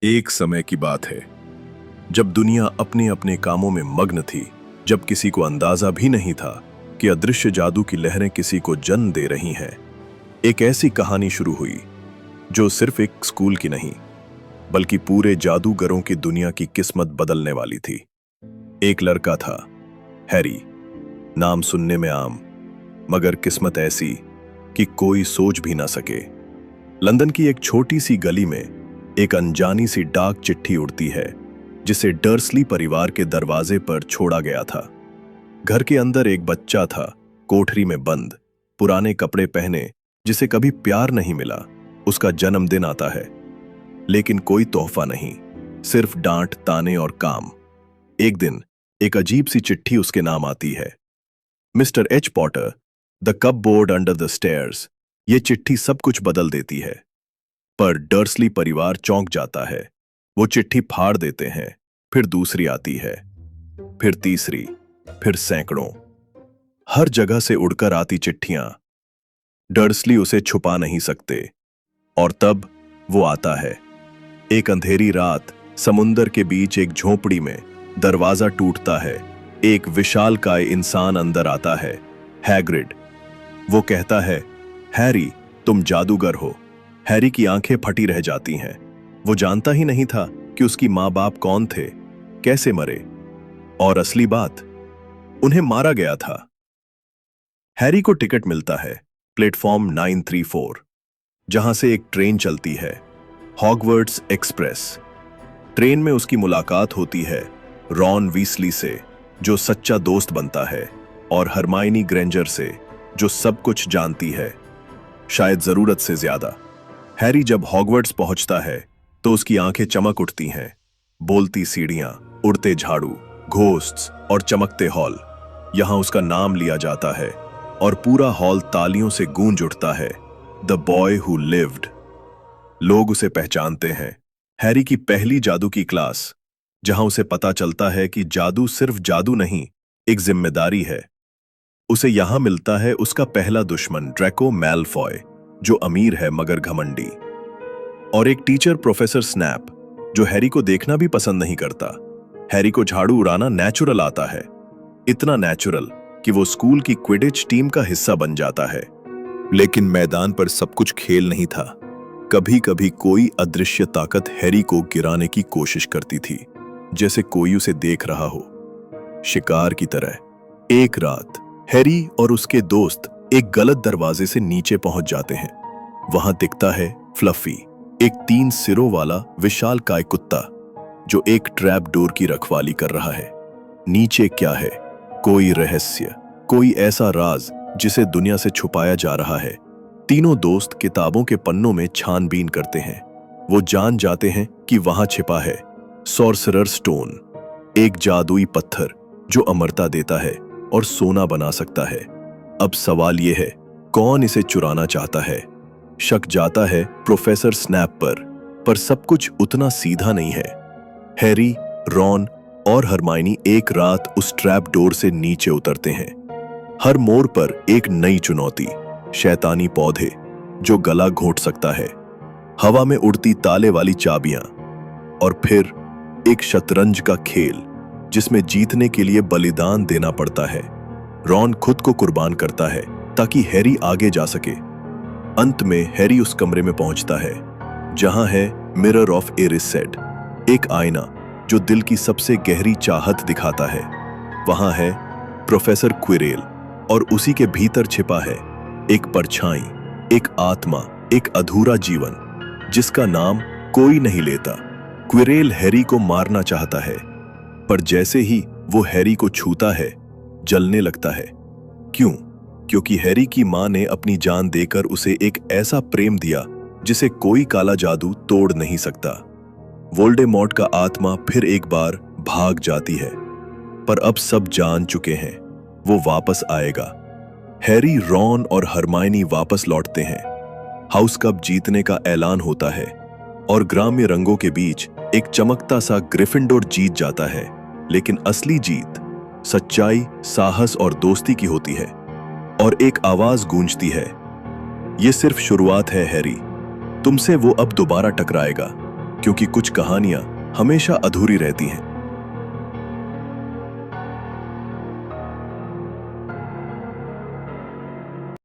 एक समय की बात है जब दुनिया अपने अपने कामों में मग्न थी, जब किसी को अंदाजा भी नहीं था कि अदृश्य जादू की लहरें किसी को जन्म दे रही हैं। एक ऐसी कहानी शुरू हुई जो सिर्फ एक स्कूल की नहीं बल्कि पूरे जादूगरों की दुनिया की किस्मत बदलने वाली थी। एक लड़का था, हैरी। नाम सुनने में आम, मगर किस्मत ऐसी कि कोई सोच भी ना सके। लंदन की एक छोटी सी गली में एक अनजानी सी डाक चिट्ठी उड़ती है जिसे डर्सली परिवार के दरवाजे पर छोड़ा गया था। घर के अंदर एक बच्चा था, कोठरी में बंद, पुराने कपड़े पहने, जिसे कभी प्यार नहीं मिला। उसका जन्मदिन आता है, लेकिन कोई तोहफा नहीं, सिर्फ डांट, ताने और काम। एक दिन एक अजीब सी चिट्ठी उसके नाम आती है, mister H Potter, the cupboard under the stairs. ये चिट्ठी सब कुछ बदल देती है। पर डर्सली परिवार चौंक जाता है। वो चिट्ठी फाड़ देते हैं, फिर दूसरी आती है, फिर तीसरी, फिर सैकड़ों। हर जगह से उड़कर आती चिट्ठियां। डर्सली उसे छुपा नहीं सकते। और तब वो आता है। एक अंधेरी रात, समुंदर के बीच एक झोपड़ी में दरवाजा टूटता है। एक विशालकाय इंसान अंदर आता है, हैग्रिड। वो कहता है, हैरी, तुम जादूगर हो। हैरी की आंखें फटी रह जाती हैं। वो जानता ही नहीं था कि उसकी माँ बाप कौन थे, कैसे मरे, और असली बात, उन्हें मारा गया था। हैरी को टिकट मिलता है प्लेटफॉर्म 934, जहां से एक ट्रेन चलती है, हॉगवर्ट्स एक्सप्रेस। ट्रेन में उसकी मुलाकात होती है रॉन वीसली से, जो सच्चा दोस्त बनता है, और हरमाइनी ग्रेंजर से, जो सब कुछ जानती है, शायद जरूरत से ज्यादा। हैरी जब हॉगवर्ट्स पहुंचता है तो उसकी आंखें चमक उठती हैं। बोलती सीढ़ियां, उड़ते झाड़ू, घोस्ट्स और चमकते हॉल। यहां उसका नाम लिया जाता है और पूरा हॉल तालियों से गूंज उठता है, द बॉय हु लिव्ड। लोग उसे पहचानते हैं। हैरी की पहली जादू की क्लास, जहां उसे पता चलता है कि जादू सिर्फ जादू नहीं, एक जिम्मेदारी है। उसे यहां मिलता है उसका पहला दुश्मन, ड्रैको मैलफॉय, जो अमीर है मगर घमंडी। और एक टीचर, प्रोफेसर स्नैप, जो हैरी को देखना भी पसंद नहीं करता। हैरी को झाड़ू उड़ाना नेचुरल आता है, इतना नेचुरल कि वो स्कूल की क्विडिच टीम का हिस्सा बन जाता है। लेकिन मैदान पर सब कुछ खेल नहीं था। कभी कभी कोई अदृश्य ताकत हैरी को गिराने की कोशिश करती थी, जैसे कोई उसे देख रहा हो, शिकार की तरह। एक रात हैरी और उसके दोस्त एक गलत दरवाजे से नीचे पहुंच जाते हैं। वहां दिखता है फ्लफी, एक 3 सिरों वाला विशालकाय कुत्ता, जो एक ट्रैप डोर की रखवाली कर रहा है। नीचे क्या है? कोई रहस्य, कोई ऐसा राज जिसे दुनिया से छुपाया जा रहा है। तीनों दोस्त किताबों के पन्नों में छानबीन करते हैं। वो जान जाते हैं कि वहां छिपा है सॉर्सरर स्टोन, एक जादुई पत्थर जो अमरता देता है और सोना बना सकता है। अब सवाल यह है, कौन इसे चुराना चाहता है? शक जाता है प्रोफेसर स्नैप पर सब कुछ उतना सीधा नहीं है। हैरी, रॉन और हरमाइनी एक रात उस ट्रैप डोर से नीचे उतरते हैं। हर मोड़ पर एक नई चुनौती, शैतानी पौधे जो गला घोंट सकता है, हवा में उड़ती ताले वाली चाबियां, और फिर एक शतरंज का खेल जिसमें जीतने के लिए बलिदान देना पड़ता है। रॉन खुद को कुर्बान करता है ताकि हैरी आगे जा सके। अंत में हैरी उस कमरे में पहुंचता है जहां है मिरर ऑफ इरिसेड, एक आईना जो दिल की सबसे गहरी चाहत दिखाता है। वहां है प्रोफेसर क्विरेल, और उसी के भीतर छिपा है एक परछाई, एक आत्मा, एक अधूरा जीवन जिसका नाम कोई नहीं लेता। क्विरेल हैरी को मारना चाहता है, पर जैसे ही वो हैरी को छूता है, जलने लगता है। क्यों? क्योंकि हैरी की मां ने अपनी जान देकर उसे एक ऐसा प्रेम दिया जिसे कोई काला जादू तोड़ नहीं सकता। वोल्डेमॉर्ट का आत्मा फिर एक बार भाग जाती है, पर अब सब जान चुके हैं, वो वापस आएगा। हैरी, रॉन और हरमाइनी वापस लौटते हैं। हाउस कप जीतने का ऐलान होता है और ग्राम्य रंगों के बीच एक चमकता सा ग्रिफिंडोर जीत जाता है। लेकिन असली जीत सच्चाई, साहस और दोस्ती की होती है। और एक आवाज गूंजती है, ये सिर्फ शुरुआत है हैरी, तुमसे वो अब दोबारा टकराएगा, क्योंकि कुछ कहानियां हमेशा अधूरी रहती हैं।